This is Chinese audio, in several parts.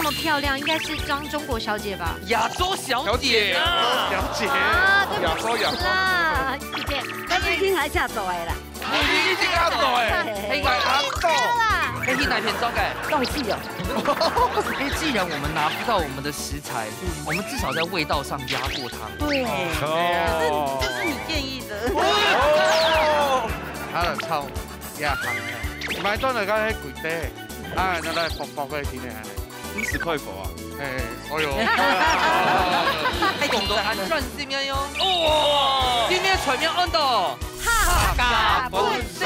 么漂亮，应该是装中国小姐吧？亚洲小姐啊，了解，啊，对亚洲不起啦，姐姐，咱已经还下走的啦，你已经阿朵哎，嘿，阿朵，啦，嘿，去哪片糟改？动气哦。因为既然我们拿不到我们的食材，我们至少在味道上压过它。对，哦，这是你建议的。啊，臭也行嘅，買轉嚟講喺貴啲，啊，就嚟薄薄嘅錢嚟係，50塊貨啊，誒，哎呦，还讲到安全是咩哟？哦，今天全面按到哈嘎不是，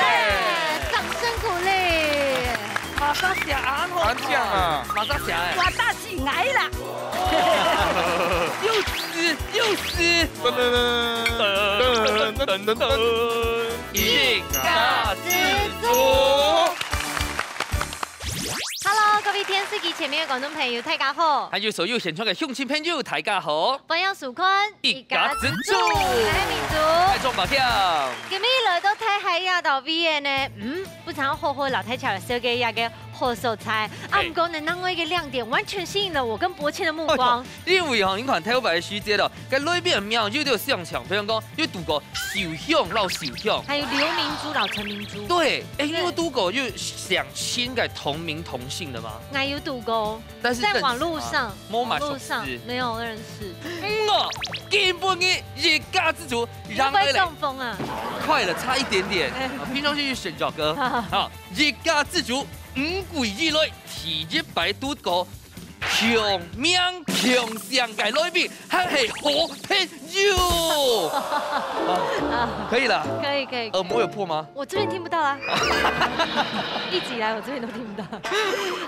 掌声鼓励。马上写安好，安酱啊，马上写哎，我大起来啦！又死，一家之主。Hello，各位电视机前面的观众朋友，大家好。还有所有现场的乡亲朋友，大家好，欢迎收看一家之主，我係民太族。中宝跳。今日來到睇海亞島 V 嘅呢，不常好好老太橋小嘅一個好素材，啊，唔過呢，那麼一個亮點完全吸引了我跟博謙的目光。你為何你看台灣的時節咯，佮裏邊苗就有上場，比如講有讀過受香老受香。還有劉明珠、老陳明珠，對，哎，因為讀過又想親個同名同姓的嘛。還有賭過，但是在網絡上，網絡上沒有認識，我根本嘅一家之主，會不會中風啊？快了，差一點點。平常去選角歌，好，一家之主五鬼以內，提一擺讀過。強命強上嘅裏邊，還係好朋友。可以了。可以可以。耳膜有破嗎？我這邊聽不到啦，一直以來我這邊都聽不到。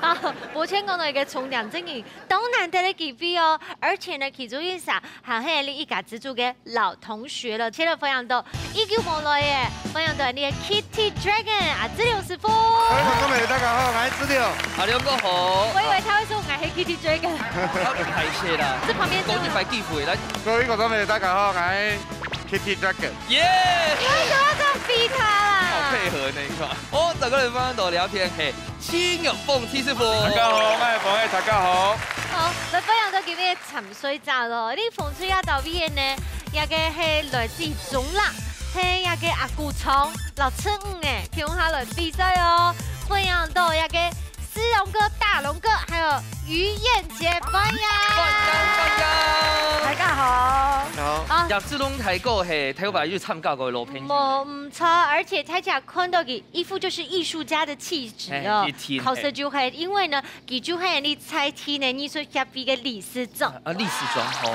啊，博謙講到一個重點，真係都難得的機會哦，而且呢，其中一場係係你一家之主嘅老同學了，請了分享到19無來嘅，分享到你嘅 Kitty Dragon 阿子龍師傅。各位觀眾朋友，大家好，我係子龍。阿兩哥好。我以為他會說我係 Kitty Dragon。太謝啦。這旁邊講一塊機會來。各位觀眾朋友，大家好，我係 Kitty Dragon。耶！你為什麼要這樣逼他啦？好配合呢一塊。我整個人分享到聊天係青玉鳳七師傅。大家好，我係寶，大家好。好，來分享到今日沉水集咯。呢風水亞島 V 呢，一個係來自中辣，係一個阿古倉65嘅，叫下來比賽哦。分享到一個思龍哥、大龍哥，還有於燕姐分享。大家好，好。啊，入珠東睇過係睇過要參加過老片。唔錯，而且睇起來看到佢一副就是藝術家的氣質哦。考試就係因為呢，佢就係你猜題呢藝術協會嘅理事長。啊，歷史裝好。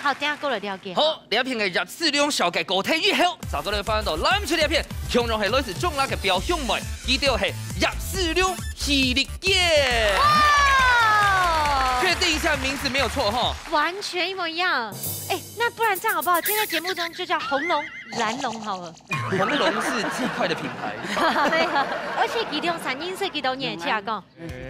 好，等下過來了解。好，呢一片嘅入珠兩小嘅個體以後，找到你翻到攬出呢一片，強容係類似中辣嘅表兄妹，依啲係入珠兩系列耶。確定一下名字沒有錯哈，完全一模一樣。哎，那不然這樣好不好？今天節目中就叫紅龍、藍龍好了。紅龍是雞塊的品牌。對啊，而且佢用三音色幾多年起啊講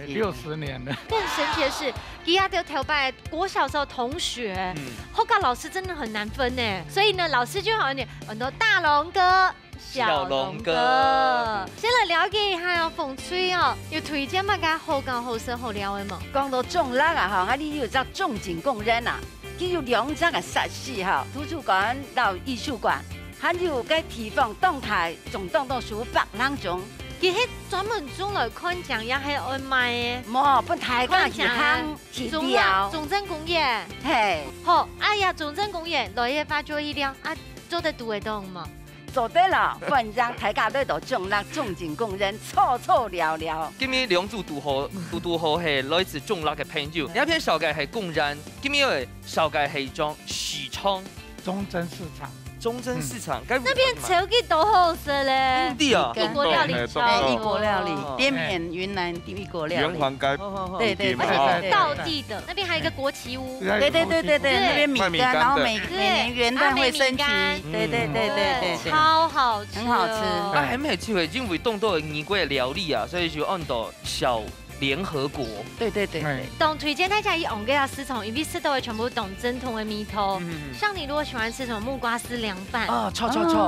60年了。更神奇的是，佢家都調拜國小時候同學，後搞老師真的很難分呢。所以呢，老師就好像很多大龍哥。小龍哥，先來了解一下哦，風水哦，有推薦乜嘅好講好生好料嘅嘛？講到種辣啊，哈，你有隻種景工人啊，佢有兩隻嘅設施哈，圖書館到藝術館，還有個地方動態總棟都屬白浪中，佢係專門種來看獎也係愛賣嘅。冇本台講是行是雕，中正工業，嘿，好，哎呀，中正工業來嘢發咗意料，啊，做得到會當嘛？做對了，不然讓大家都到種辣種景工人錯錯了了。今日兩組賭好係來自中辣嘅朋友，有一片小嘅係工人，今日嘅小嘅係裝許昌中正市場。中正市場，那邊超級多好食咧，地啊，異國料理超多，異國料理，滇緬雲南異國料理，圓環街，對對對，而且是道地的，那邊還有一個國旗屋，對對對對對，那邊米干，然後每年元旦會升旗，對對對對對，超好吃，很好吃。啊，還沒機會，因為動到異國嘅料理啊，所以就按到小联合国。对对对对，懂推荐大家以昂给它丝虫，因为吃到的全部懂真通的米头。像你如果喜欢吃什么木瓜丝凉拌啊，炒，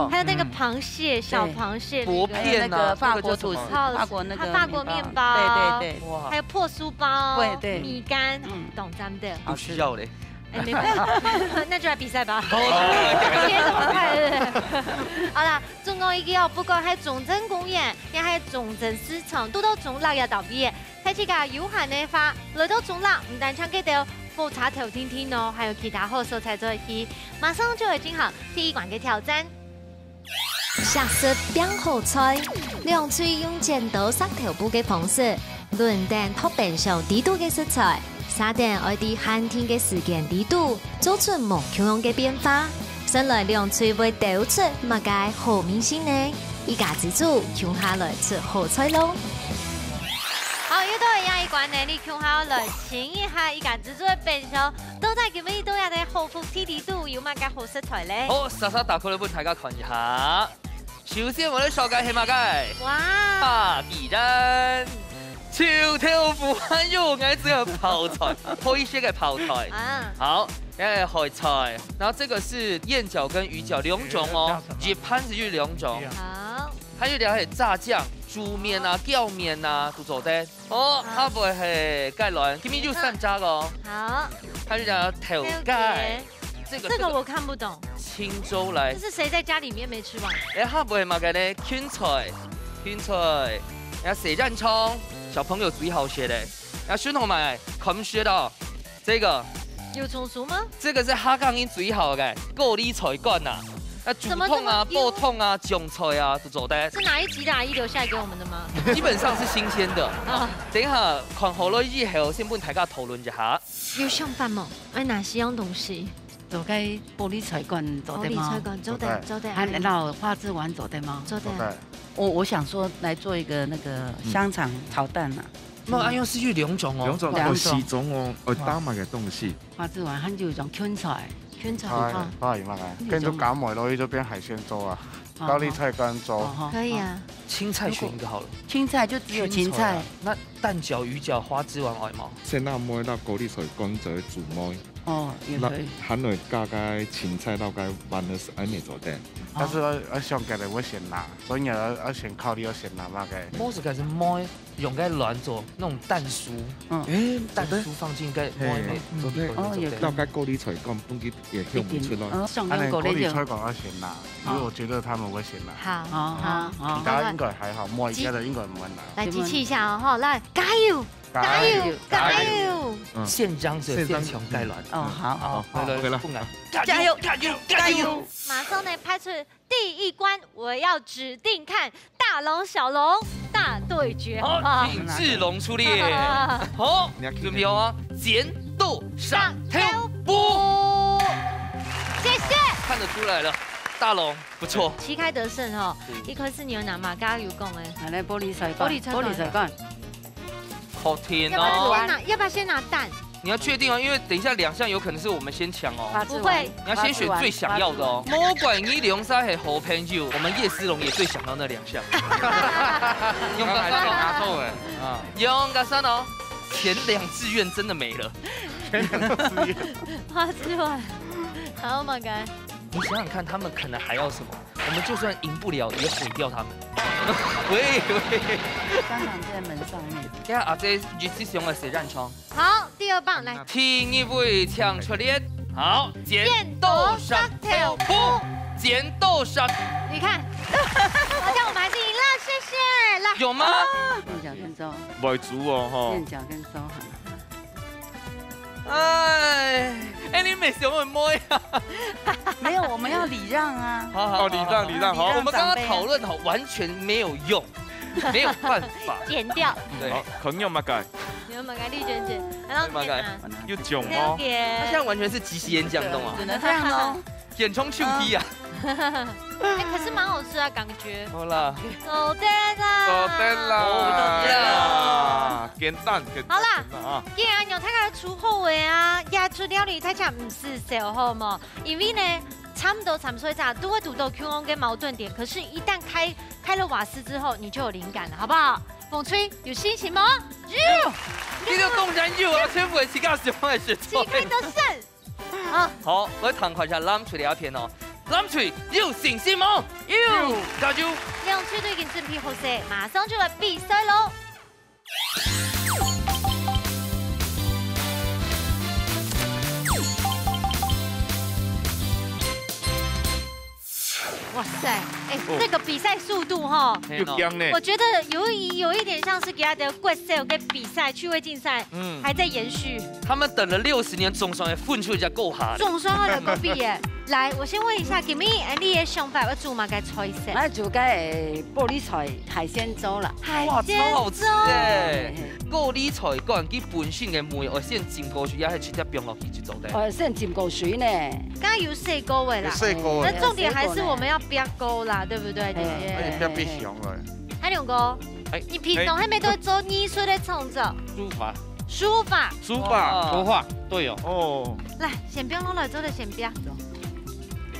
还有那个螃蟹小螃蟹薄片那个法国吐司，法国那个法国面包，对，还有破酥包，对，米干，懂咱们的。不需要嘞。哎，没关系，那就来比赛吧。今天这么快，对不对？好啦，總共已經有不過喺重鎮公園，也係重鎮市場，都到中立也特別。睇住個有限嘅話，來到中立唔但唱記到複查頭天天哦，還有其他好素材在一起。馬上就會進行第一關嘅挑戰。色色變好菜，兩嘴用剪刀塞頭部嘅方式，輪定學變上地度嘅食材。沙定愛啲寒天嘅時間地度，做出無窮樣嘅變化。先來兩嘴會抖出乜嘅好明星呢？依家之主用下來吃好菜咯。好，又到下一關呢，你看下來請一下依家之主嘅變相，到底佢哋都有啲好服體地度有乜嘅好食材咧？好，稍稍打開嚟俾大家看一下。首先我哋紹介係乜嘅？哇！大地人。潮條腐漢肉愛這個泡菜，拖一些嘅泡菜。好，海菜，然後這個是燕餃跟魚餃兩種哦，一盤子就兩種。好，還有兩係炸醬，豬面啊、蕎面啊都做得。哦，下部係芥蘭，今天就三炸個。好，還有兩頭蓋，這個我看不懂。青州來，這是誰在家裡面沒吃完？下部係乜嘅呢？芹菜，然後蛇蘸蔥。小朋友最好學的，然後選同埋冚學的，這個有松鼠嗎？這個是香港人最好嘅高麗菜乾呐，竹筒啊、煲筒啊、醬菜啊都做得。是哪一集的阿姨留下來給我們的嗎？基本上是新鮮的。啊，等一下看好了以後，先幫大家討論一下。有上班嗎？哎，哪些樣東西？做嘅玻璃菜乾做得嗎？玻璃菜乾做得。還有花枝丸做得嗎？做得。我想說來做一個那個香腸炒蛋啊。那用是有兩種哦。兩種哦，我打埋嘅東西。花枝丸，還有一種芹菜。芹菜。可以嘛？跟住搞埋落去就變海鮮粥啊，高麗菜乾粥。可以啊。青菜選一個好了。青菜就只有青菜。那蛋餃、魚餃、花枝丸愛嗎？先拿梅到高麗菜乾就煮梅。哦，也可以。還來加個青菜到個丸的是愛咩做的。但是我上嘅嚟會先拿，所以我先考慮我先拿嘛嘅。我是開始梅用個卵做那種蛋酥，蛋酥放進個梅內，做得到個高麗菜乾本身也聽不出來。高麗菜乾我先拿，因為我覺得他們會先拿。好，其他應該還好，梅家的應該唔會拿。來集氣一下哦，好，來加油！加油！加油！現張者現場芥蘭。哦，好，來了，不難。加油！加油！馬上呢，拍出第一關，我要指定看大龍小龍大對決。好，品質龍出列。好，準備好啊！剪刀上挑布。謝謝。看得出來了，大龍不錯，旗開得勝哦。一塊是牛腩嘛，剛剛有講誒。係咧玻璃菜乾。好甜哦！要不要先拿蛋？你要確定哦，因為等一下兩項有可能是我們先搶哦。不會，你要先選最想要的哦。魔鬼魚龍沙係好朋友，我們葉思龍也最想要那兩項。用個三拿錯哎啊！用個三哦，前兩志願真的沒了。前兩志願，花枝丸。Oh my god！你想想看，他們可能還要什麼？我們就算贏不了，也毀掉他們。喂，香腸在門上面。睇下阿姐越之上嘅蛇蘸蔥。好，第二棒來。聽一位搶出列。好，剪刀石頭布，剪刀石。你看，好像我們還是贏了，謝謝。來，有嗎？燕餃跟粥。為主哦，燕餃跟粥。哎，你每次會摸呀？沒有，我們要禮讓啊。好，禮讓，好。我們剛剛討論好，完全沒有用，沒有辦法。剪掉。對。肯用乜計？有乜計？綠卷卷，然後要囧哦。他現在完全是即席演講，懂嗎？只能這樣哦。填充手機啊。哎，可是蠻好吃啊，感覺。好啦。走得啦。簡單。好啦，既然有睇下出後尾啊，也出料理睇起來唔是小好嘛，因為呢，差不多3歲咋都會讀到 Q 嘅矛盾點，可是一旦開了瓦斯之後，你就有靈感了，好不好？风吹有信心吗？呢個當然要啊，全部係自家小朋友選旗錯。開得勝。啊，好，我哋彈快下攬出嚟一片哦。攬出要信心嗎？要，加油！兩區都已經準備好晒，馬上就來比賽咯！哇塞，哎，这个比赛速度哈，又僵呢。我觉得有一点像是给他的怪兽跟比赛趣味竞赛，还在延续。他們等了60年，總算係換出一隻夠下。總算有個比耶！來，我先問一下，今日你嘅想法要做嘛嘅菜色？那就該玻璃菜海鮮粥啦。哇，海鮮超好吃粥。誒！高麗菜個人佢本身嘅梅，我先浸過水，也係直接冰落去就做的。我先浸過水呢。剛剛有細溝位啦，細個那重點還是我們要煸溝啦，對不對，姐姐？不要變熊了。阿龍哥，你平常係咪都做藝術的創作？書法，書法。書法，圖畫都有。哦，來，先不用弄了，做的先不要。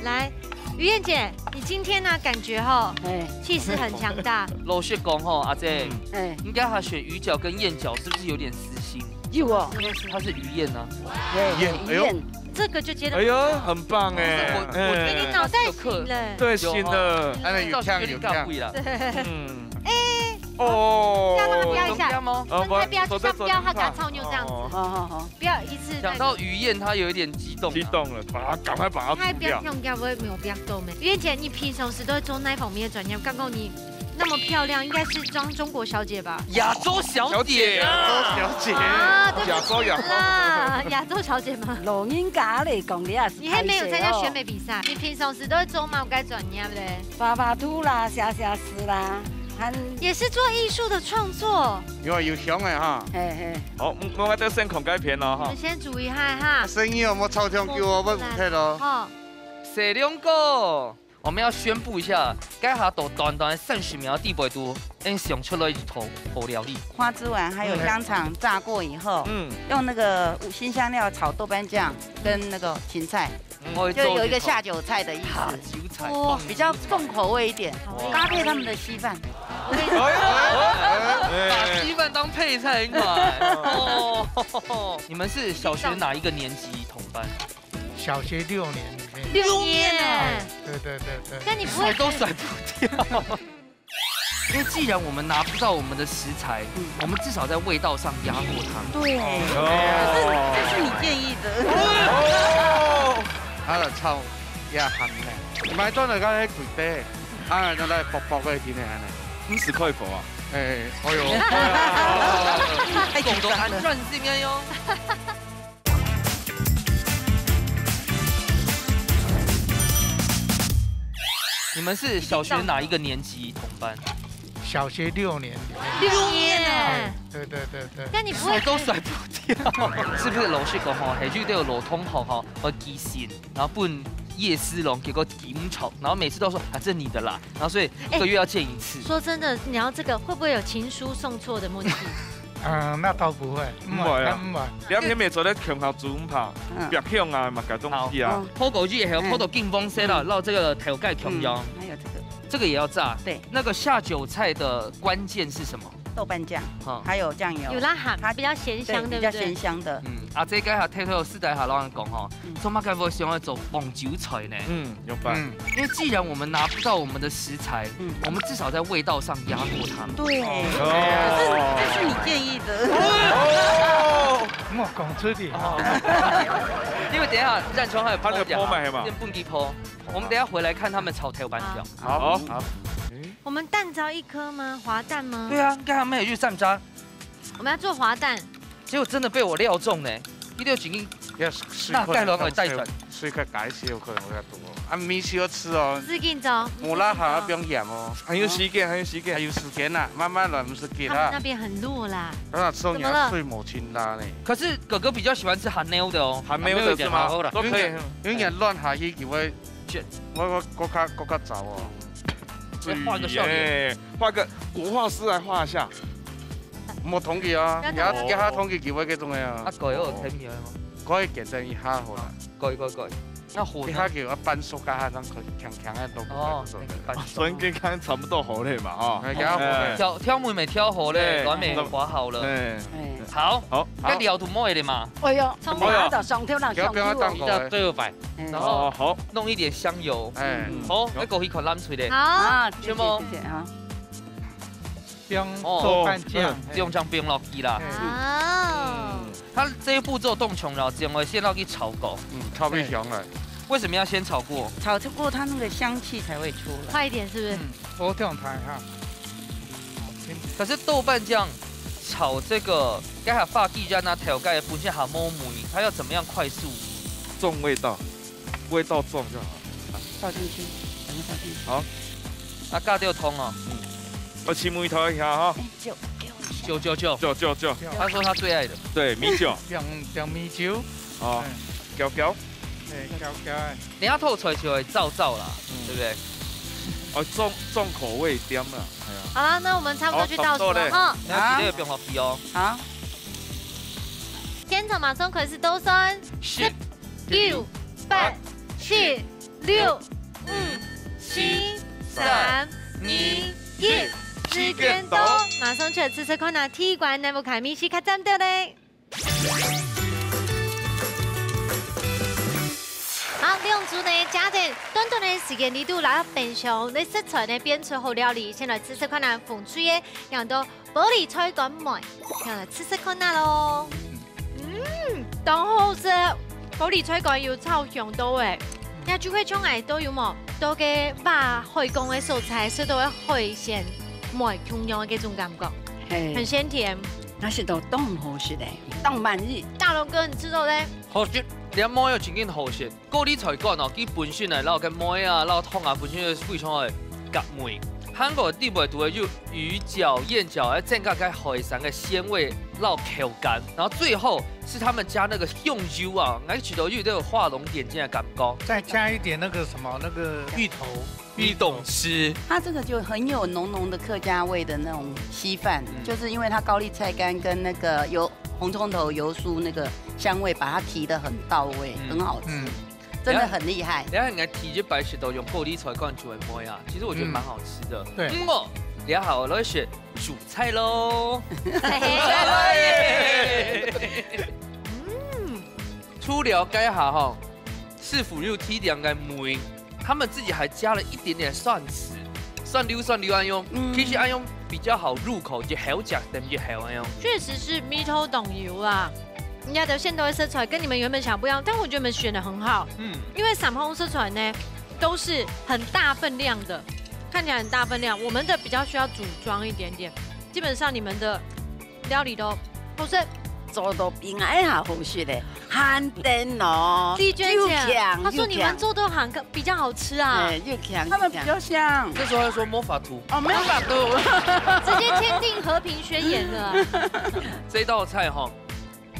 來，於燕姐，你今天呢感覺哈，氣勢很強大。老實講吼，阿姐，哎，應該他選魚餃跟燕餃，是不是有點私心？有哦，它是魚燕啊。燕，這個就覺得，哎呦，很棒哎！我覺得你腦袋醒了。对，新的，安尼有腔有腔。啦。嗯，哎，哦，要讓他飆一下，嗎？分開飆，就像飆他嘎超牛這樣子。好，不要一次。講到魚燕，它有一點激動。激動了，趕快把它太不要吐掉。用掉，我也沒有不要夠沒。於燕姐，你平常時都會做哪方面的專業？剛剛你那麼漂亮，應該是裝中國小姐吧？亞洲小姐啊！小姐，啊，對亞洲啦，亞洲小姐嗎？老人家嚟講，你也是。你還沒有參加選美比賽，你平常時都會做嘛？該專業嘞。畫畫圖啦，寫詩啦，也是做藝術的創作。有熊的哈。嘿，好，我們都先孔改片了哈你們。先注意下哈。生意有冇超強叫我要唔睇咯？好，謝兩個，我們要宣布一下，該下到短短30秒地位度，想出了一頭好料理。花枝丸還有香腸炸過以後，用那個辛香料炒豆瓣醬跟那個芹菜，就有一個下酒菜的意下思，酒菜，比較重口味一點，搭配他們的稀飯。把稀飯當配菜買。哦，你們是小學哪一個年級同班？小學6年裡面。 6年呢？對。但你不會甩都甩不掉。因為既然我們拿不到我們的食材，我們至少在味道上壓過它。對，這是你建議的。啊，就臭也鹹嘅，買咗嚟家喺櫃底，啊，就嚟薄薄嘅片嚟安尼。 50塊佛啊！哎，哎呦，太簡單了，賺先嘅喲。你們是小學哪一個年級同班？小學6年裡面。 6年呢？對。但你不會甩都甩不掉。是不是老師講吼，係就都有老同學吼，我寄信，然後搬葉絲龍，結果檢醜，然後每次都說啊，這是你的啦，然後所以1個月要見一次。說真的，你要這個會不會有情書送錯的問題？那倒不會，唔會啊。兩天未做咧強效煮跑，別強啊，嘛改東西啊。鋪狗機還有鋪到勁風色啦，繞這個頭蓋強腰。還有這個，這個也要炸。對。那個下酒菜的關鍵是什麼？豆瓣醬，還有醬油。有辣鹹，它比較鹹香，對不對？比較鹹香的。啊，這個下睇到私底下老人講吼，做乜解會想要做鳳酒菜呢？有辦。因為既然我們拿不到我們的食材，我們至少在味道上壓過它們。對，這是你建議的。莫講出嚟。因為等一下戰窗還有他那個鋪賣嘛，先不給鋪。我們等一下回來看他們炒鐵板條。好。我們蛋招1顆嗎？滑蛋嗎？對啊，剛才沒有去上渣。我們要做滑蛋。結果真的被我料中呢，一定要緊緊。那蓋落去帶轉。水佢解少佢我要多。啊，米少吃哦。自緊走。冇辣鹹不用鹽哦。還有時間，還有時間啦，慢慢來，唔是給他。他們那邊很弱啦。那吃你要水冇清辣呢。可是哥哥比較喜歡吃韓牛的哦。韓牛的是嗎？都可以。有人亂下去叫我國家走哦。畫個笑臉，畫個國畫師來畫一下。冇統計啊，而家統計幾位幾種嘅啊？啊改嗰個睇唔見嗎？改簡單一下好啦。改。那火你还叫我搬塑胶盒，咱可强强的都哦，所以跟刚差不多好嘞嘛，哈。挑妹妹挑好嘞，软妹划好了。好，该聊土摸一点嘛。哎呦，从哪到上条那上去哦。最后摆，然后好弄一点香油。好，那枸杞款蓝水的。好，全部。冰豆瓣酱，用酱冰落去啦。它这一步骤冻穷了，只会先要去炒过。炒不香了。为什么要先炒过？炒过它那个香气才会出来。快一点，是不是？我这样台哈。可是豆瓣酱炒这个，该还发地加那调盖本身还摸梅，它要怎么样快速重味道，味道重就好。倒进去，整个倒进去。好，啊，尬掉通哦。我起梅头一下哈。酒。他说他最爱的，对，米酒。用米酒。哦，搅。对，搅。等下透出来就会燥啦，对不对？哦，重口味点啦。好了，那我们差不多去倒数了哈。那记得不用落去哦。好。现场马上开始倒算，10、9、8、7、6、5、4、3、2、1。时间到，马上去吃看哪体馆内部开米西卡站到嘞。好，利用组内家庭短短的时间里度来到冰箱，你食材呢变出好料理，先来吃看哪风吹的，让到玻璃菜干麦，让来吃看哪咯。当好食，玻璃菜干有超香到诶。那就会从来都有冇，都嘅把開工嘅素菜，所以都會海鮮。梅同樣嘅種感覺，很鮮甜。那是都凍好食的，凍滿日。大龍哥，你知道咧？好食，你梅有真緊好食。高麗菜乾哦，佢本身嚟撈嘅梅啊，撈湯啊，本身係非常嘅夾梅。韓國地位都會有魚餃、燕餃，來增加cái海鮮嘅鮮味，撈口感。然後最後是他們加那個用油啊，我覺得有這個畫龍點睛的感覺。再加一點那個什麼那個芋頭。芋懂吃，它这个就很有浓浓的客家味的那种稀饭，就是因为它高丽菜干跟那个红葱头油酥那个香味，把它提得很到位，很好吃，真的很厉害。你看，你提这白石头用高丽菜干煮的梅啊，其实我觉得蛮好吃的。对，你好，来选主菜喽。初了解下哈，是否有提点嘅梅？他们自己还加了一点点蒜豉，蒜溜安用，其实安用比较好入口，就好吃，等于好安用。确实是米头懂油啊，人家的现代色彩跟你们原本想不一样，但我觉得你们选的很好。因为散红色彩呢都是很大分量的，看起来很大分量，我们的比较需要组装一点点。基本上你们的料理都好吃。做到平安下好食的，汉典哦，丽娟姐，她说你们做的韩比较好吃啊，又强，他们比较像。这时候还说魔法图哦，魔法图，直接签订和平宣言了。这道菜哈，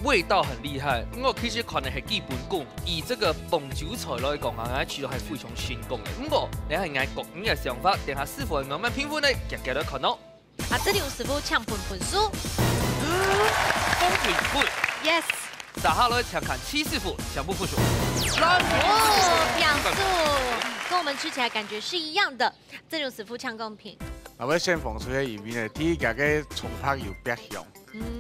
味道很厉害，我其實看的係基本功，以這個鳳酒菜來講啊，我覺得係非常成功嘅。不過你係愛個人嘅想法，等下師傅會慢慢評分呢，夾來看咯。啊，這裡有師傅搶盤輸。風評盤 ，yes。撒下來搶看七師傅，全部不輸。兩數，跟我們吃起來感覺是一樣的。這裡有師傅搶公平。我要先放出去入面嘅，第一個嘅蔥拍油煸香，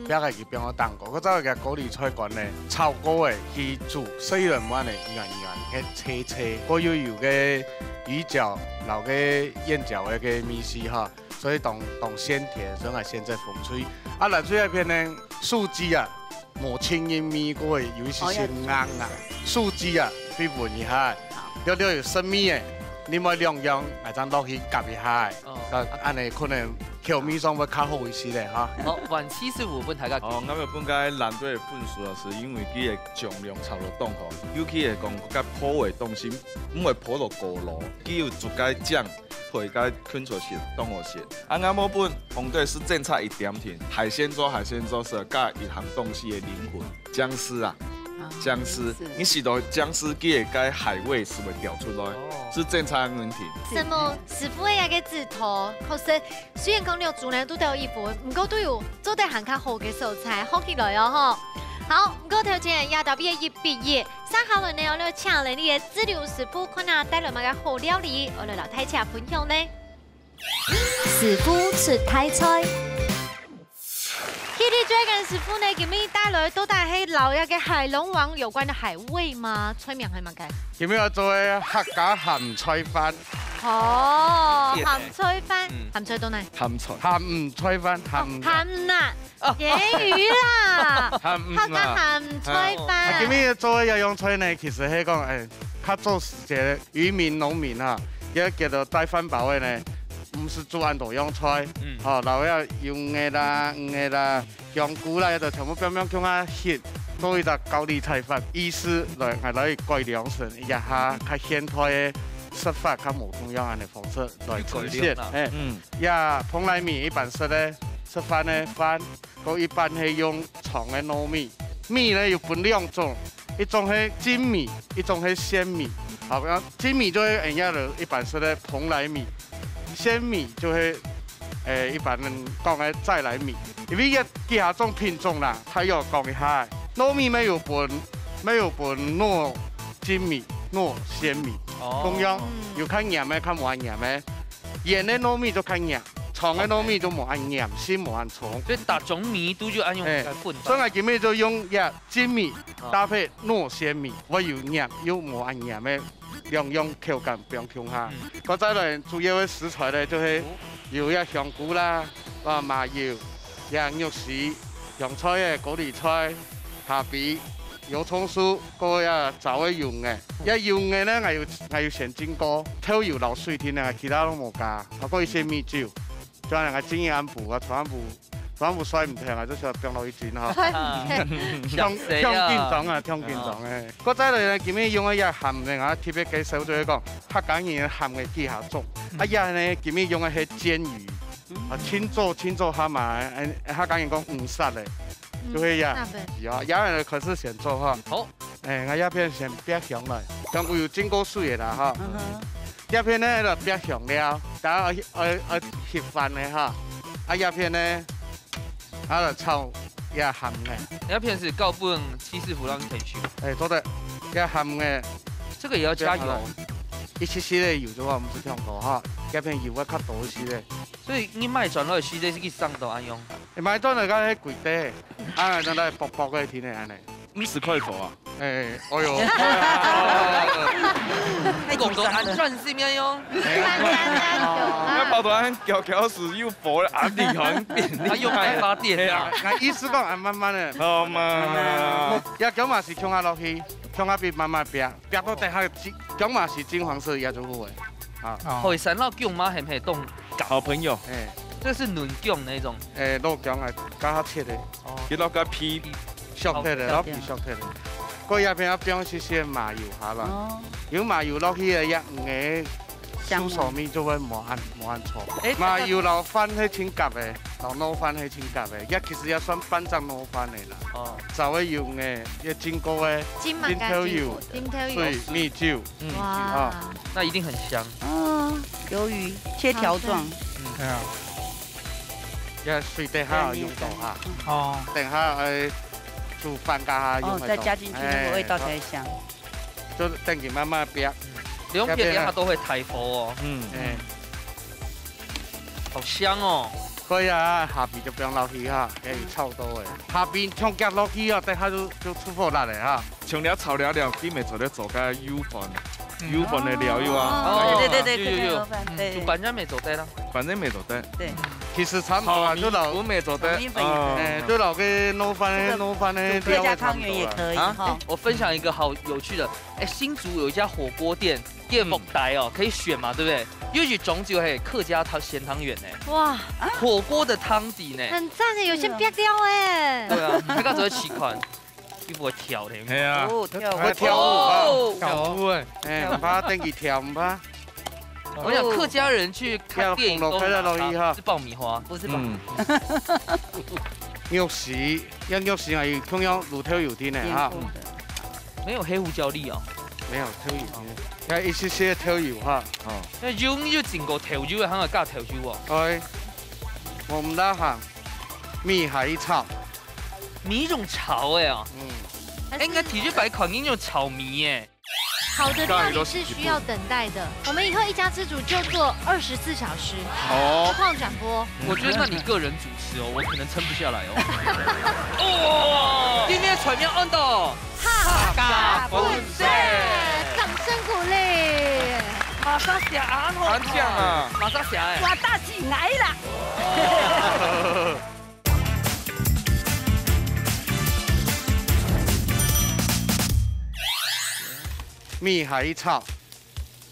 煸嘅佢煸我蛋糕，我再個高麗菜乾咧炒過嘅去煮，雖然唔係圓圓嘅切切，過油油嘅魚餃、老嘅燕餃嘅嘅米絲哈，所以當鮮甜，所以係先在風吹。啊，來最後邊呢，素雞啊，冇清音米過嘅，有一些先硬啊，素雞啊，去聞一下，了有生米嘅。你咪兩樣，嚟陣落去夾一下，安尼可能口味上會較好一些咧嚇。好，晚期師傅問大家。哦，我哋本該藍隊嘅分數啊，是因為佢嘅重量差不多當好，尤其係講較普嘅東西，唔會普到過爐，佢要足夠醬配個昆出去當好些。啊，我本紅隊是正差一點甜，海鮮粥是加一項東西嘅靈魂，薑絲啊。薑絲，你洗到薑絲，佢嘅海味是會掉出來，是正常的問題。什麼師傅嘅一個指頭，確實雖然講你煮呢都有一步，唔過都要做得行較好嘅素菜，好起來哦嗬。好，我條件也特別一畢業，三下輪呢，我哋請嚟你嘅資料食譜，可能帶來乜嘅好料理，我哋嚟睇下分享呢。師傅出題菜。Kitty Dragon 師傅呢，今日帶來到底係老一嘅海龍王有關嘅海味嗎？菜名係乜嘅？今日我做嘅客家鹹菜飯。哦，鹹菜飯，鹹菜到呢？鹹菜。鹹菜飯，鹹辣。野魚啦，客家鹹菜飯。今日做嘅一樣菜呢，其實係講誒，較早時嘅漁民農民啊，一叫做帶飯包嘅呢，唔是做按度樣菜，哦，然後要用嘅啦、魚嘅啦、香菇啦，一就全部點樣將它煸，做一個高麗菜飯，意思來改良成一下較現代嘅食法，較無同樣嘅方式來呈現。呀，蓬萊米一般食咧食飯嘅飯。我一般係用長嘅糯米，米呢有分兩種，一種係精米，一種係鮮米。好，精米就係人家的一般是咧蓬萊米，鮮米就係一般人講嘅再來米。因為幾下種品種啦，它要講一下，糯米沒有分糯精米、糯鮮米，同樣有看鹽嘅，看無鹽嘅，鹽嘅糯米就看鹽。長嘅糯米就冇按鹽，先冇按葱，所以打種米都就按用來混。所以我今日就用精米搭配糯鮮米，我有鹽又冇按鹽嘅兩樣口感不用強下。嗰再來主要嘅食材咧，就係有香菇啦、麻油、肉絲、香菜嘅高麗菜、下邊、油蔥酥，嗰個找嘅用嘅。用嘅咧，我要先蒸過，調油流水天啊，其他都冇加，包括一些米酒。將人個蒸一步啊，傳一步水唔停啊，都想放落去煎嚇。香建種啊，香建種嘅。嗰仔嚟見咩用一日鹹嘅啊，特別介紹咗一個客家人鹹嘅幾下種。一日呢見咩用嘅係煎魚，啊清做下嘛，客家人講五殺嘅，就係呀。有人可是先做哈。好。我一片先煸香來，將有經過水嘅啦哈。一片呢就煸香了，但係我煸飯嘅哈，一片呢，就炒也鹹嘅。一片是高本七師傅讓你可以去。對的，也鹹嘅。這個也要加油。1cc嘅油就話唔是香多哈，一片油會較多啲嘅。所以你買轉落去試，是去上到安用。買轉嚟講係貴啲，真係薄薄嘅天嚟安尼。10塊頭啊！哎呦！你講到安轉是咩用？那包到安條是又薄的，安電很便利，它用來發電啊！我意思講按慢慢的，好嘛。也咁嘛是衝下落去，衝下邊慢慢煸到底下咁嘛是金黃色也就好嘅。啊，海產撈薑嘛係唔係凍？好朋友，這是嫩薑那種。老薑係加下切的，佢攞個皮削開的，攞皮削開的。嗰一片煸少少麻油下啦，有麻油落去嘅一嘅酥糯米就會冇按錯。麻油落飯係清夾嘅，落糯飯係清夾嘅，一其實也算半張糯飯嚟啦。哦，就會用嘅一蒸過嘅尖條油、水、米酒。哇，那一定很香。魷魚切條狀。係啊。一水底下用到下。哦。等下煮飯加下用。再加進去，那個味道才香。就等佢慢慢煸。你用煸它都會太火哦。好香哦。所以啊，下邊就煸落去哈，要炒到嘅。下邊衝夾落去啊，等下就出火辣嘅哈。從了炒了，佢咪做咧做個油飯。油飯的料有啊，對，就反正沒做得啦，反正沒做得。對，其實差唔多啊，都老我沒做得，都老個糯飯的客家湯圓也可以哈。我分享一個好有趣的，新竹有一家火鍋店，夜幕台哦，可以選嘛，對不對？有一種就係客家鹹湯圓呢。哇，火鍋的湯底呢？很讚誒，有些煸掉誒。對啊，佢家做咗4款。佢會跳的，係啊，跳舞誒，唔怕登記跳唔怕。我想客家人去看電影都是爆米花，不是吧？肉絲，肉絲係同樣爐頭油添嘅哈，沒有黑胡椒粒啊，沒有調油添，一些調油哈。哦，那油你就整個調油嘅，肯定加調油喎。係，我唔得閒，米係炒。米種炒的哦，應該提出擺款應用炒米誒。好的料理是需要等待的，我们以后一家之主就做24小时，实况转播。我觉得那你个人主持哦，我可能撑不下来哦。哦，今天船面按到哈嘎本色，掌声鼓励。马上下安好，安酱啊，马上下哎，我大起来了。米海炒，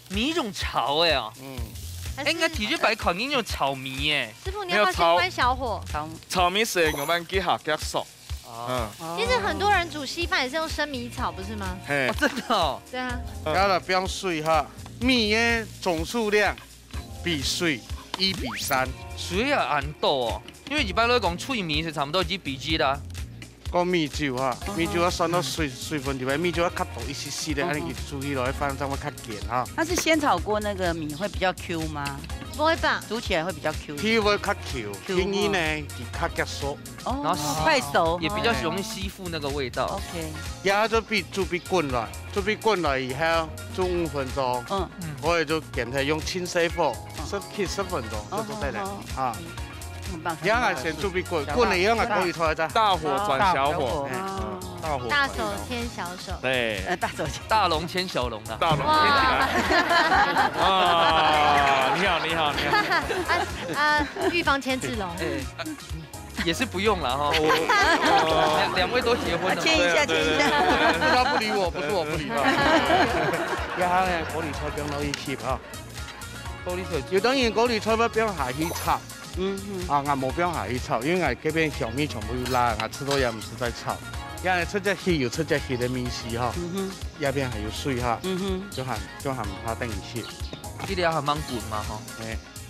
米種炒的哦，應該提出擺款應用炒米誒。師傅，你要不要先關小火？炒米是我們幾下幾熟。其實很多人煮稀飯也是用生米炒，不是嗎？哦，真的哦。對啊。然後不用水哈，米的總數量比水1比3。水啊按多哦，因為一般來講脆米是差唔多1比幾啦。個米酒哈，米酒要算到水分入面，米酒要較大一絲絲的，安尼去煮起來飯才會較鹹哈。它是先炒過那個米會比較 Q 嗎？不會吧？煮起來會比較 Q。皮會較 Q， 便宜呢它較縮。哦，然後快熟，也比較容易吸附那個味道。OK。然後就煮比滾來，煮比滾來以後煮5分鐘。我哋就檢查用清水火，10分鐘就做得了啊。然後先煮比滾，滾了以後我可以出來再大火轉小火，大手牽小手。對，大龍牽小龍啊。大龍牽起來。啊，你好，你好，你好。預防牽智龍。也是不用了哈。兩位都結婚了。牽一下，牽一下。他不理我，不是我不理他。然後呢，高麗菜薑落去煸啊。高麗菜。要當然高麗菜不薑下去炒。啊，我冇薑下去炒，因為我這邊小米全部要辣，我吃多也唔是在炒。然後出隻魚有出隻魚的米絲哈，一邊還有水哈，就含它等於煸。呢啲係芒果嘛哈，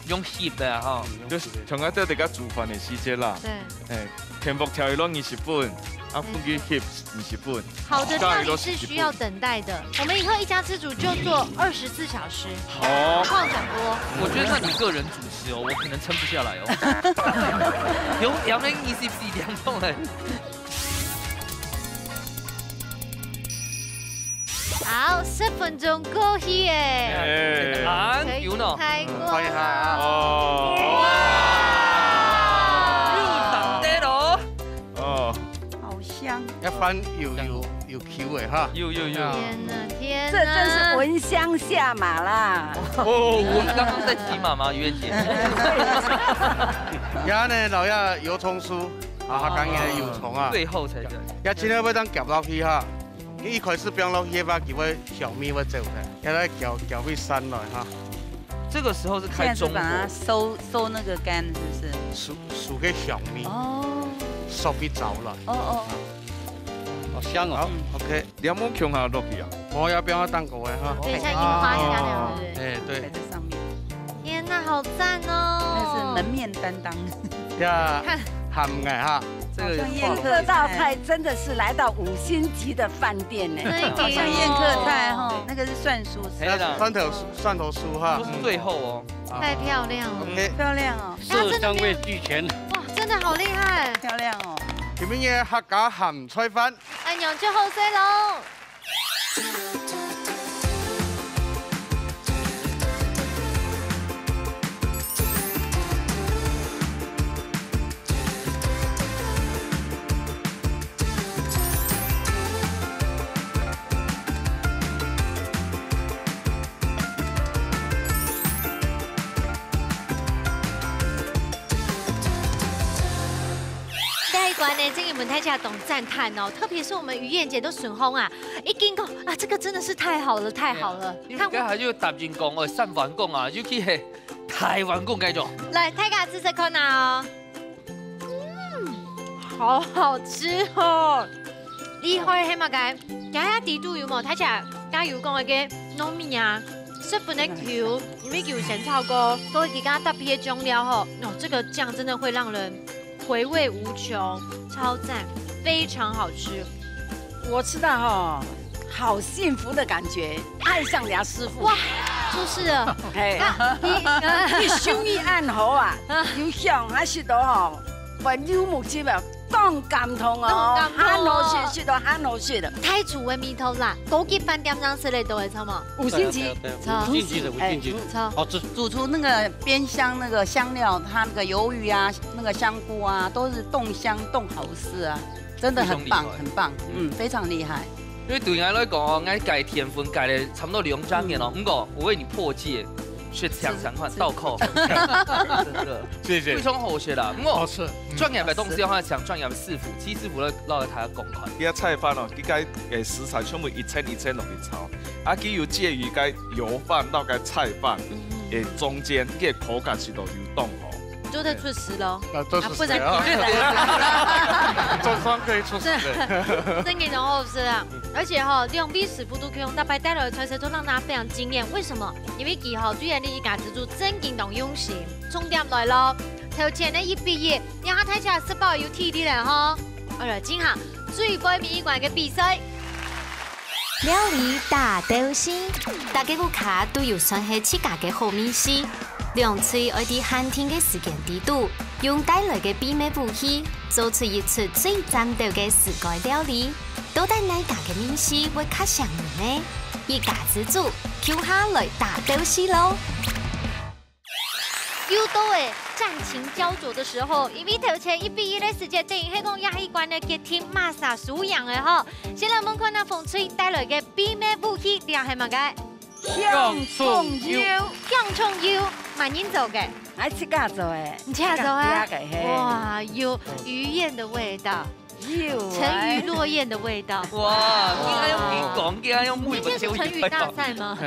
用煸的哈，就是從我這哋家煮飯的時節啦。對。全部調落20分。啊，不給煸20分。好的料理是需要等待的，我們以後一家之主就做24小時，實況轉播。我覺得那你個人主持哦，我可能撐不下來哦。有2人24點鐘嘞。好，10分鐘過去耶。有呢。開過。歡迎啊！一分有 Q 的哈，有。天哪，天哪！這真是聞香下馬啦！哦，我們剛剛在騎馬嗎，於姐？然後呢，就有油蔥酥，啊，剛嘅油蔥啊，最後才對。也今日要當夾落去哈，一開始變落去吧，佢會小米會走的，然後夾去散來哈。這個時候是開中火，把它收那個乾，是不是？熟嘅小米。哦。熟比走了。好香哦。OK， 兩碗芎下落去啊。我要不要蛋糕哈？等一下櫻花下了，對不對？哎，對。在這上面。天哪，好讚哦！那是門面擔當。呀，鹹嘅哈。這道菜真的是來到5星級的飯店呢。好像宴客菜哈，那個是蒜酥。蒜頭酥哈。都是最後哦。太漂亮了。漂亮哦。色香味俱全。哇，真的好厲害。漂亮哦。前面嘅客家鹹菜飯，阿娘就好勢咯。呢，这个门台下懂赞叹哦，特别是我们于燕姐都损轰啊，一经讲啊，这个真的是太好了，太好了。因為而家係要搭人講，三環講啊，尤其係台灣講繼續。來，大家試試看啊！好好吃哦！厲害係咪嘅？加下地都有冇？睇下加油講嘅糯米啊，10分的 Q， 因為有鹹炒過，都會加搭些醬料吼。哦，這個醬真的會讓人回味無窮，超讚，非常好吃。我吃到哈，好幸福的感覺，愛上梁師傅。哇，就是啊，嘿，一手一按好啊，有香還是都吼。把溜木筋啊，更感痛哦，喊落雪都喊落雪了。太主的米头啦，枸杞饭店上吃的都会错吗？五星级，五星级的，五星级的，错。好吃。煮出那个煸香那个香料，它那个鱿鱼啊，那个香菇啊，都是冻香冻好丝啊，真的很棒，很棒，非常厉害。因为对我来讲哦，我改甜分改了差不多2年哦，不过我为你破戒。去尝尝看，倒扣，真的，谢谢。非常好食啦，好吃。专业的东西的话，讲专业的师傅，七师傅咧捞喺睇公款。伊个菜饭哦，佢该诶食材全部一层一层落去炒，啊，佢又介于该油饭到该菜饭诶中间，佢个口感是都流动哦。就得出师喽，都是不能总算可以出师了。真的很好吃啊！而且哈，两位师傅都可以用大白带来的菜色，都让大家非常惊艳。为什么？因为佢哈，虽然你一家之主真劲同用心，重点来咯。头前呢一毕业，让他睇起来是饱有体力了哈。好了，今下最贵美馆嘅比赛。料理大斗心，大家顾客都有算係自家嘅好面試。兩嘴愛啲寒天嘅時間地度，用帶來嘅秘密武器，做出一出最戰鬥嘅世界料理。到底哪家嘅面試會較上癮呢？一家之主，叫下來大鬥西咯！又到誒戰情焦灼的時候，因為頭前一比一的時間，等於係講亞裔關嘅決定馬上輸贏嘅嗬。先來問看那風吹帶來嘅秘密武器，你係乜嘅？香葱油，香葱油，滿人做嘅，還自家做誒，你自家做啊？哇，哇，有魚燕的味道，沉魚落雁的味道。哇，應該用你講嘅，用每個今天是成語大賽嗎？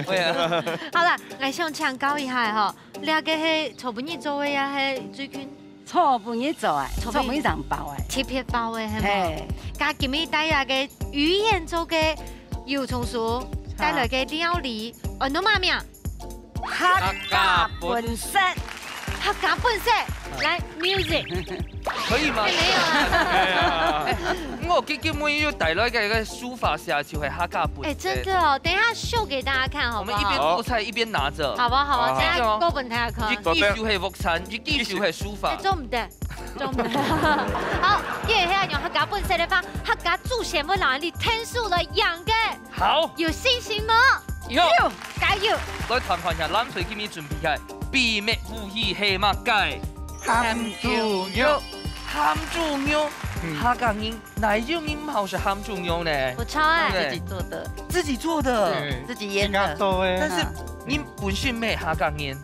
會啊。好啦，我想請教一下嗬，你個係草本葉做嘅啊，係水卷？草本葉做誒，草本葉長包誒，切片包嘅係咪？加今日帶下嘅魚燕做嘅油葱酥。帶來嘅料理，按到咩名？客家本色，客家本色，來 music， 可以嗎？沒有啊。我基本要帶來嘅一個書法下就係客家本色。哎，真的哦，等一下秀給大家看，好不好？我們一邊做菜一邊拿着。好吧，好吧，等下高本睇下看。一記就係木餐，一記就係書法。做唔得，做唔得。好，因為係用客家本色的話，客家祖先會讓你聽數來養嘅。好，有信心嗎？有，加油！來談談下藍水今日準備嘅秘密武器係乜嘅？鹹豬肉，鹹豬肉，客家人哪有人好食鹹豬肉呢？我超愛自己做的，自己做的，自己醃的。但是你本身咩客家人，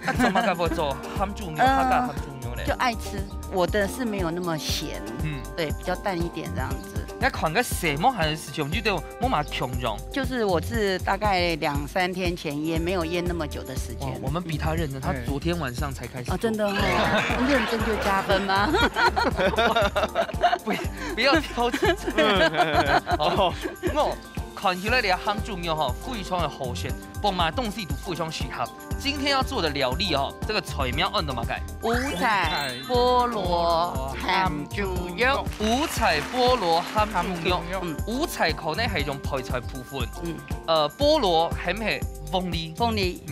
啊怎麼解會做鹹豬肉？客家鹹豬肉呢？就愛吃，我的是沒有那麼鹹，對，比較淡一點這樣子。那款個什麼還是就對我蠻強壯。就是我是大概2、3天前醃，沒有醃那麼久的時間。我們比他認真，他昨天晚上才開始。哦，真的哦，認真就加分嗎？不要挑剔。哦，我看起來你鹹豬肉哈非常的好食，幫埋東西都非常適合。今天要做的料理哦，這個菜名按怎麼改？五彩菠蘿鹹豬肉，五彩菠蘿鹹豬肉。五彩口呢係一種配菜部分。菠蘿係唔係鳳梨？鳳梨，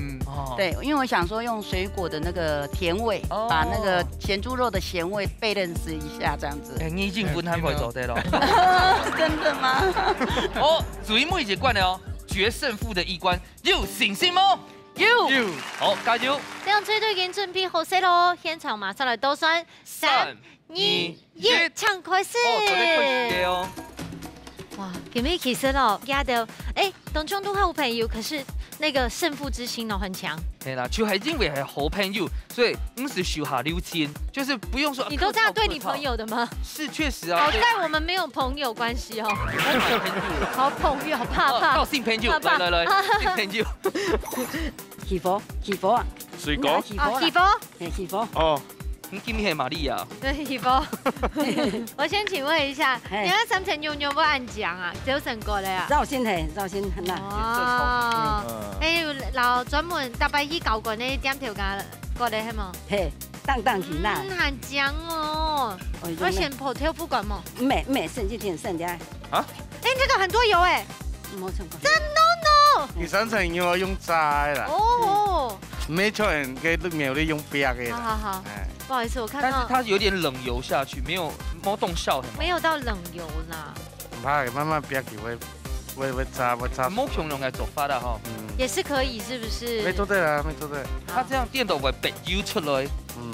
對，因為我想說用水果的那個甜味，把那個鹹豬肉的鹹味被認識一下，這樣子。你已經本身會做得咯。真的嗎？哦，最尾一關了哦，決勝負的一關，有信心嗎？有，好，加油！兩隊都已經準備好晒咯，現場馬上來倒算3、2、1，搶開始！哦，哇，今日其實哦，壓到當中都好朋友，可是那個勝負之心哦很強。對啦，就係因為係好朋友，所以不是手下留情，就是不用說。你都這樣對你朋友的嗎？是，確實啊。好在我們沒有朋友關係哦。好朋友，怕。到性朋友，來，性朋友。起火啊！水果。起火。哦。你今日係瑪利亞。對，起火。我先請問一下，你喺三層牛牛不按講啊？早晨過嚟啊？繞線啦。哦。嗱，專門搭巴依舊個呢點條架過嚟係冇？嘿，當起啦。很講哦。我先破跳不管嘛。沒，剩幾天剩啲。啊？這個很多油哎。冇錯。真 no。第三層要我用齋啦。哦。唔係出人嘅都沒有你用白嘅。好。不好意思，我看但是到它有点冷油下去，没有摸动效，没有到冷油啦，唔怕慢慢煸去会炸。摸恐龙来做法的哈。也是可以，是不是？没做对啦，没做对。它这样电都会被油出来，有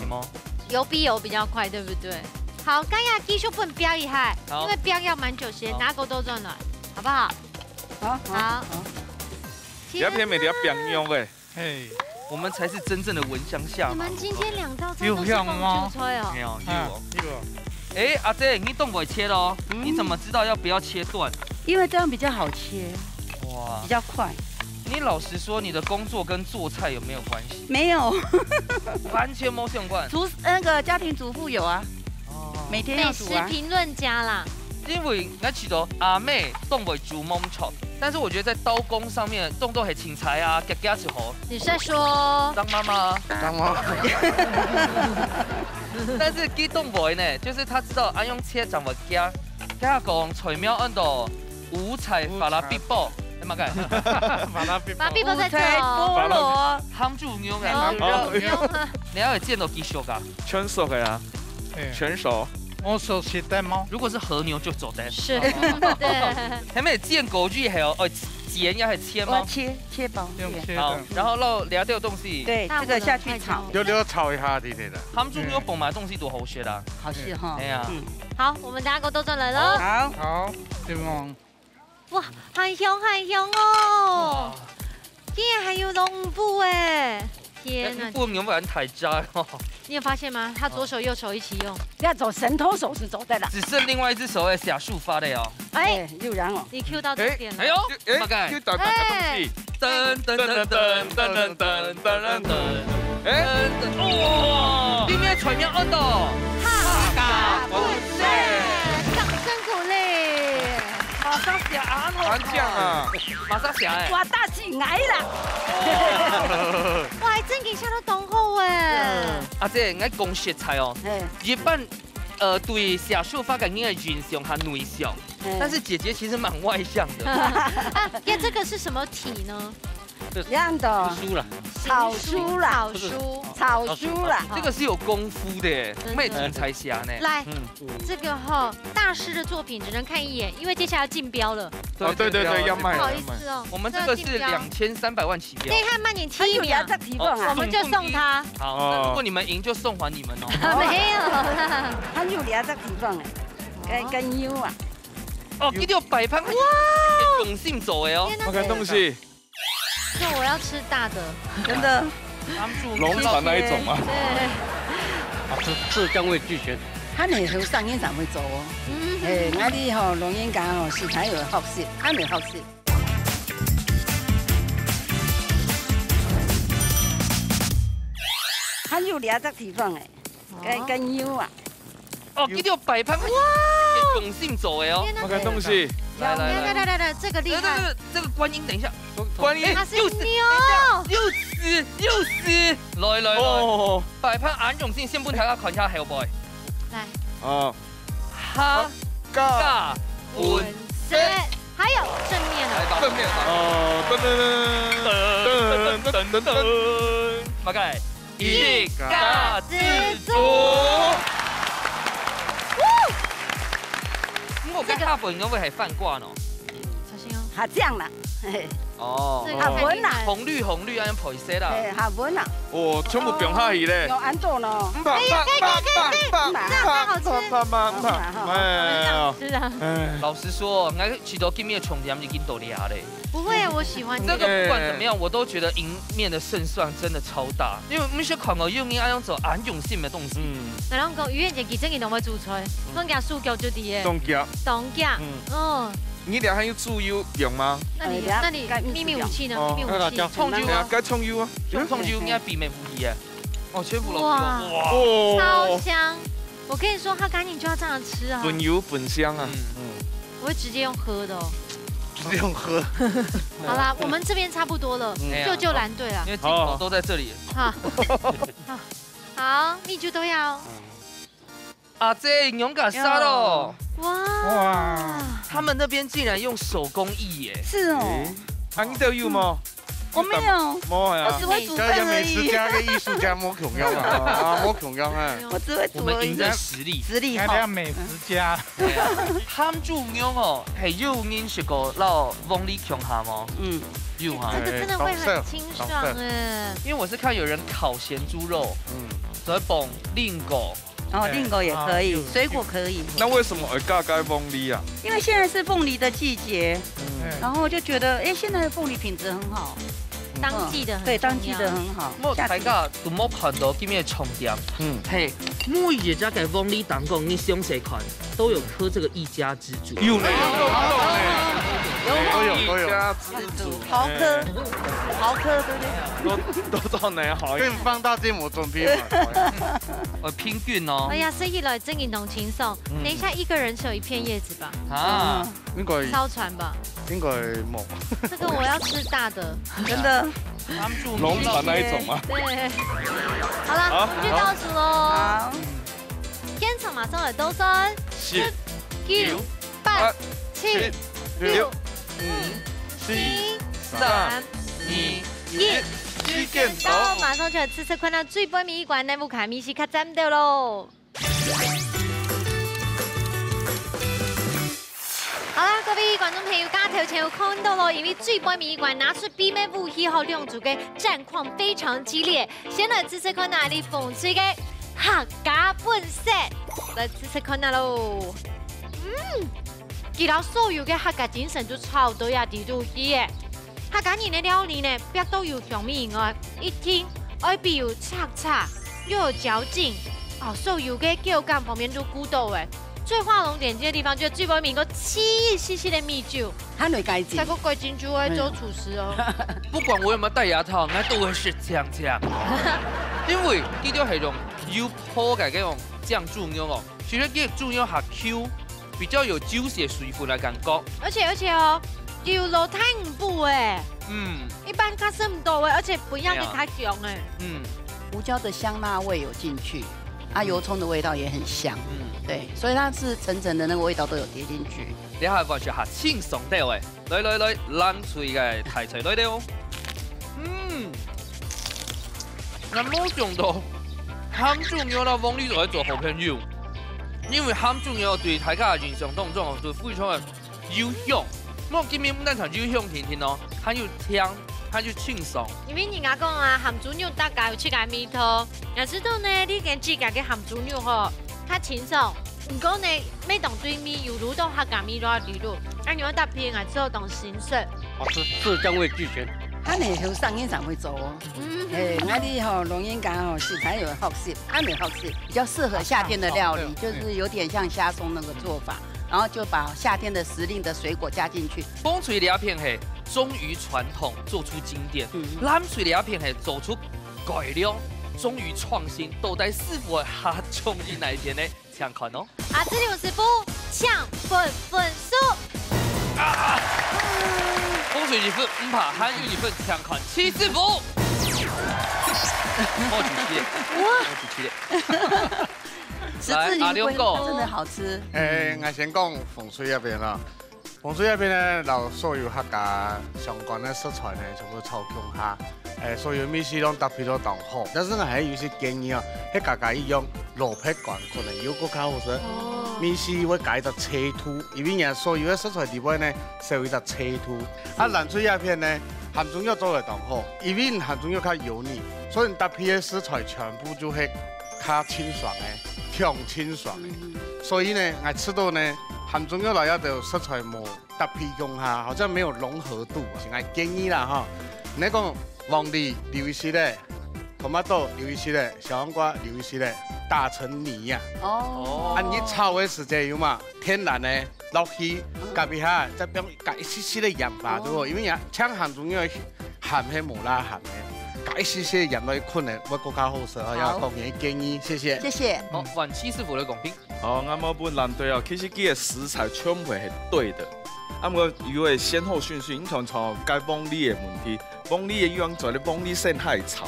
吗？油比油比较快，对不对？好，刚要继续笨标一下，因为标要蛮久时间，拿狗都转暖，好不好？好。你要偏美，你要变用哎。嘿，我们才是真正的闻香下。你们今天2道菜都是凤竹吹哦。没有，有。哎，阿姐，你动不会切咯？你怎么知道要不要切断？因为这样比较好切，哇，比较快。你老实说，你的工作跟做菜有没有关系？没有，完全没相关。那个家庭主妇有啊，每天要美食煮啊。评论家啦，因为我记得阿妹动不会煮焖炒，但是我觉得在刀工上面动都很青菜啊，夹一盒。你是在说张妈妈？当我。但是佢动不会呢，就是他知道按用切怎么夹，加讲菜苗按到五彩法拉比布。乜嘅？把臂膊在这菠萝，夯住牛嘅，你要有见到技术噶，全熟嘅啊，全熟。我手切蛋吗？如果是和牛就走的。是，对。前面见狗具还有剪要还切吗？切薄。好，然后漏聊掉东西。对，这个下去炒。溜炒一下啲嚟啦。夯住牛本买东西多好学啦。好吃哈。哎呀。好，我们大家狗都转来了。好，对吗？哇，很香哦！竟然还有龙布哎！天哪！不牛不然太渣哦。你有发现吗？他左手右手一起用，要走神偷手是走的啦。只剩另外一只手在下树发的哦。哎，又然哦，你 Q 到这点了。哎呦，怎么改？又打东西。噔噔噔噔噔噔噔噔噔。哎，哇！里面全面按到。哈嘎不是，掌声鼓励。马上下啊！麻将啊！马上下哎！哇，大起来了！哇，还真给下到东后哎！阿姐，我讲实菜哦，日本对下树发感应该原向和内向，但是姐姐其实蛮外向的。呀，这个是什么体呢？这样的书了，草书啦，草书啦，这个是有功夫的，没停才下呢。来，这个哈大师的作品只能看一眼，因为接下来要竞标了。哦，对，要卖。不好意思哦，我们这个是2300万起标。可以看慢点7秒，我们就送他。好，那如果你们赢就送还你们哦。没有啦，他有俩在地方哎，跟牛啊。哦，一定要摆盘哇，永信走哎哦。我看东西。那我要吃大的，真的。龙船那一种吗？对。这将会拒绝。他那时候上演场会走哦。哎，我哋吼龙眼干吼是很有好色，他没好色。他有俩在地方哎，跟牛啊。哦，一定要摆盘哇，永信走哎哦。我看东西。来，这个厉害。这个观音，等一下，观音它是牛，又死，来，摆盘俺永信先不睇下看下 Hellboy， 来，哦，哈嘎文色，还有正面的，正面噔，马盖一嘎之主。我跟下本应该系饭挂喏，小心哦，下降啦，哦，下文啦，红绿安配色啦，下文啦，哦，全部变下去咧，用安做咯，可以，这样太好吃，是啊，老实说，我许多见面的重点已经都俩嘞。不会啊，我喜欢这个，不管怎么样，我都觉得赢面的胜算真的超大，因为我们些看我用爱用走安永性的东西。那啷个愚人节其真嘅同我煮菜，东家素脚就啲嘅，东家，你俩还有猪油用吗？那你秘密武器呢？秘密武器，葱油啊，该葱油啊，用葱油应该比美无疑啊。哦，全部哇，超香！我跟你说，它赶紧就要这样吃啊。本油本香啊，我会直接用喝的哦。直接用喝。好啦，我们这边差不多了，就蓝队了。因为镜头都在这里。好，蜜珠都要。阿姐，勇敢杀喽！哇，他们那边竟然用手工艺耶！是哦，你都有吗？我没有，冇啊我只会煮这也饭而已。美食家跟艺术家摸穷样啊，摸穷样啊。我只会我煮而已。們贏在實力。實力睇下美食家，鹹豬肉哦，係有人食過撈鳳梨強下嗎？嗯，有哈这，个真的会很清爽哎。因為我是看有人烤鹹豬肉，所以綁令狗。然后令狗也可以，水果可以。那为什么会加盖凤梨啊？因为现在是凤梨的季节，嗯然后就觉得，哎，现在的凤梨品质很好，当季的很对，重要当季的很好。我大家都冇看到今日重點，係每一家嘅鳳梨蛋糕，你詳細看都有刻這個一家之主。有呢，都有。家之主，豪科，豪科，对不对？都到哪好？跟放大芥末准备嘛。平均哦哎。呀，生意来真引动轻松。等一下，一个人只有一片叶子吧，啊，應該烧船吧。應該冇。这个我要吃大的。真的。鹹豬农场那一种吗？对。好了，我们去倒数喽。好，天场马上来倒三、是九、八、七、六、4、七、 3、三、 2、一。去见到马上就次次看到最杯米馆内部卡米西卡站掉喽。好啦，各位观众朋友，家头前有看到咯，因为最杯米馆拿出比美武器后两组嘅战况非常激烈。先来次次看哪里讽刺嘅客家本色，来次次看哪喽。其他所有嘅客家精神就超多呀，地度去嘅。客家人的料理呢，别都有香味以外，一听外边有叉叉，又有嚼劲，所有嘅口感旁边都咕到诶。最画龙点睛的地方，就是最杯面个7细细的米酒，还没改进再。个贵金珠会做厨师哦。不管我有沒有戴牙套，我都會是這樣。因為呢啲係用要破嘅嗰種醬豬肉哦，其實啲豬肉係 Q， 比較有 juicy 嘅水分嘅感覺。而且哦，油落太唔補诶，一般卡生唔到诶，而且不要嘅太強诶。胡椒的香辣味有进去，油葱的味道也很香。对，所以它是层层的那个味道都有叠进去。你係完全係輕鬆啲嘅，來，冷脆嘅提齊來啲哦。我冇想到鹹豬肉啦，往呢度嚟做好朋友，因為鹹豬肉對大家嘅印象當中就非常嘅有香。我今日唔單止有香甜甜哦，還有香，還有清爽。因為人家講啊，鹹豬肉大家有吃個味道，也知道呢，你跟自家嘅鹹豬肉吼，較清爽。唔過呢，每當對面有滷到客家米多啲滷，你要搭配啊，之後當新色。好吃，浙江味俱全。它那头上烟厂会做哦。那里龙眼干食材有好吃，它没好吃，比较适合夏天的料理，就是有点像虾松那个做法，然后就把夏天的时令的水果加进去。風吹兩片係忠於傳統，做出經典；冷吹兩片係做出改良，忠於創新。到底師傅下中意哪一片呢？請看哦。這裡有師傅搶分數。風水2分5拍，韓語2分請看7師傅。我主持人。來，阿兩個真的好吃。我先講風水那邊啦。風水那邊咧，就所有客家相關嘅食材呢，全部超強下。所有米食攏搭配到當好。但是我還有一些建議啊，喺家家一樣蘿蔔乾可能有個較好食。米食會改到斜凸，因為人所有嘅食材地位呢，是會到斜凸。冷水那片呢，鹹豬肉做嚟當好，因為鹹豬肉較油膩，所以搭配嘅食材全部就係較清爽嘅，強清爽嘅。所以呢，我吃到呢，鹹豬肉來要就食材冇搭配用下，好像沒有融合度，是我建議啦哈。你講黃梨留一些咧，tomato留一些咧，小黃瓜留一些咧，打成泥呀。你炒嘅時間有嘛？天然嘅落去，隔壁下再俾加一些些的鹽巴對喎，因為人搶鹹豬肉鹹係冇啦鹹嘅，加一些些鹽落去困咧，會更加好食。有講嘅建議，謝謝。謝謝。好，還7師傅嘅公平。啱啱本難對啊，其實佢嘅食材全部係對的。咁個有個先後順序，你從解鳳梨嘅問題，鳳梨嘅用在咧鳳梨先係炒，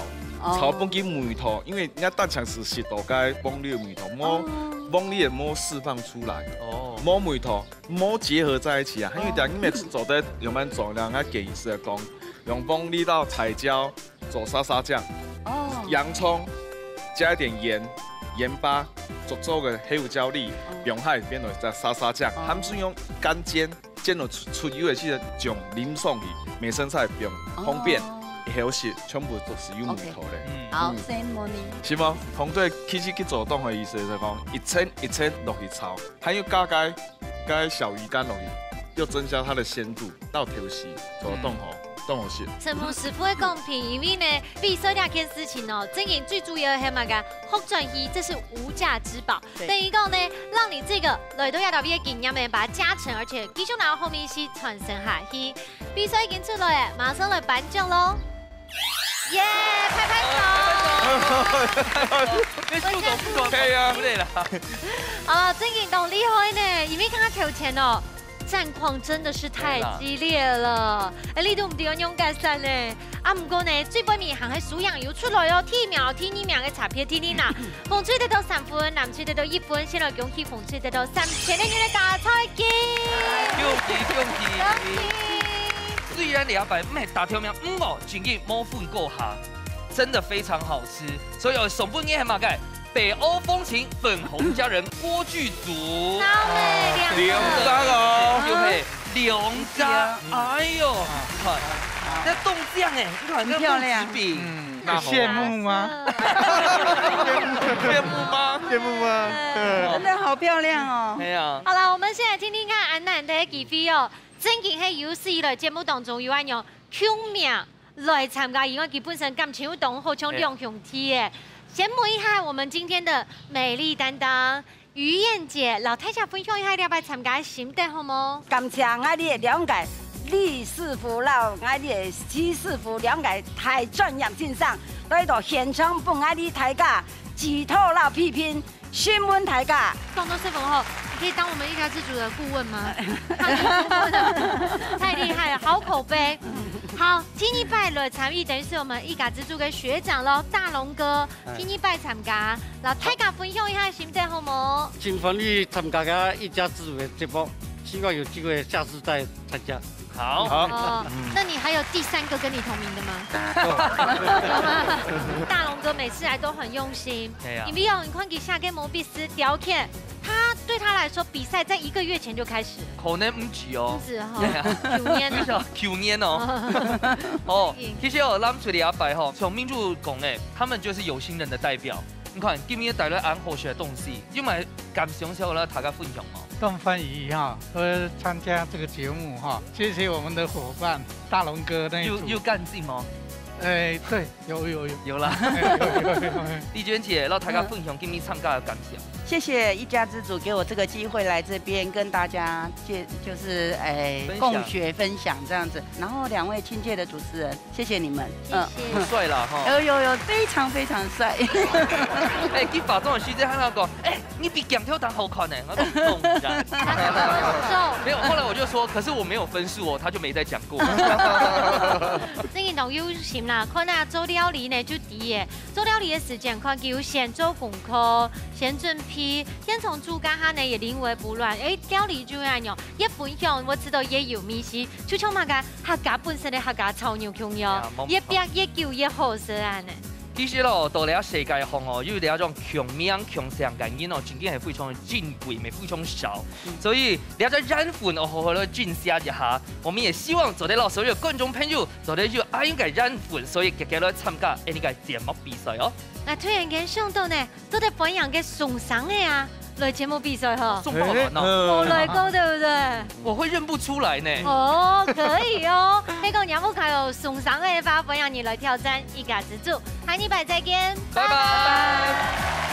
炒半斤梅頭，因為人家單場是食到解鳳梨嘅梅頭，鳳梨嘅冇釋放出來，冇梅頭冇結合在一起啊，因為點解做得有蠻做，人家建議是講，用锋利到彩椒做沙沙酱，洋葱加一点盐巴做个黑胡椒粒，用海变成只沙沙酱，含水用干煎到出油的时候，将淋上去，美生菜用方便。 好食，全部都是有木头的。好，Same morning。是吗？同对起去做冻的意思就是讲，一切落去炒，还有加小鱼干落去，又增加它的鲜度，到调时做冻好食。陈牧师傅的公平，因为呢，比赛这件事情哦，真正最主要的是嘛个福转鱼，这是无价之宝。等于讲呢，让你这个来到亚达比的经验呢，把它加成，而且继续拿到后面是传承下去。比赛已经出来，马上来颁奖喽！ 耶！拍拍手！你速度不错，可以啊，不累了。啊，真运动厉害呢！因为看他头前哦，战况真的是太激烈了。哎，你都唔对我勇敢晒呢。啊，唔过呢，最背面行喺数样又出来哦，天苗天二苗嘅查片天啦。馮翠得到3分，南翠得到1分，先來恭喜馮翠得到3000嘅大彩金。恭喜！ 虽然200唔係大條命，5個真嘅冇分過下，真的非常好吃。所以送本嘅係乜嘅？北歐風情粉紅佳人鍋具組，兩張哦，就係2張。哎呦，看，那凍醬哎，你看很漂亮。羡慕嗎？羡慕嗎？羡慕嗎？真的好漂亮哦。係啊。好啦，我們現在聽聽看安南的幾飛哦。 真嘅喺有史以來節目當中有按用搶名來參加，因為佢本身感情動好像兩兄弟嘅。先問一下我們今天的美麗擔當於燕姐，老太太分享一下了解參加心得好冇？感謝我哋嘅了解，李師傅老我哋嘅徐師傅了解太專業欣賞，喺度現場幫我哋大家指導老批評，詢問大家。廣東師傅好。 可以當我們一家之主的顧問嗎？太厲害了，好口碑。好，天一拜來參與，等於是我們一家之主嘅學長咯，大龍哥。天一拜參加，老大家分享一下心得好冇？盡全力參加嘅一家之主嘅節目，希望有機會下次再參加。好。哦，那你還有第3個跟你同名的嗎？大龍哥每次來都很用心。你不要，你看佢下個摩比斯雕片。 他对他来说，比赛在1個月前就开始。可能唔止哦。是哈。9年哦。哦，其實我諗出嚟100吼，從民主講誒，他們就是有心人的代表。你看今年帶來安好學的東西，因為感想小啦，大家分享哦。鄧翻譯哈，參加這個節目哈，謝謝我們的伙伴大龍哥那一組。有幹勁嗎？ 哎，對，有啦。麗娟姐，讓大家分享今年參加的感想。謝謝一家之主給我這個機會來這邊跟大家就是共學分享這樣子。然後2位親切的主持人，謝謝你們。帥啦哈。有，非常非常帥。哎，佢化妝的時間喺度講，哎，你比姜濤當好看呢。我講，沒有，後來我就說，可是我沒有分數哦，他就沒再講過。這個都有心啦，看下做料理呢就啲嘅，做料理的時間看佢先做功課，先準備。 先從豬肝下呢也臨危不亂，哎，料理就樣樣，一分享我知道也有秘辛，就像嘛個客家本身的客家炒牛胸肉，一邊一舊一好食啊呢。其實咯，到了世界上哦，有兩種窮命窮上嘅人哦，真嘅係非常珍貴，咪非常少，所以了解染粉哦，好好的進下一下，我們也希望做啲老所有觀眾朋友做啲就愛應該染粉，所以日日來參加呢個節目比賽哦。 那突然間想到呢，都係本人嘅送上嘅啊，來節目比賽嗬，送爆團哦，冇來過對不對？我會認不出來呢。哦，可以哦，呢個節目還有送上嘅話，本人你來挑戰一家之主，下禮拜再見，拜拜。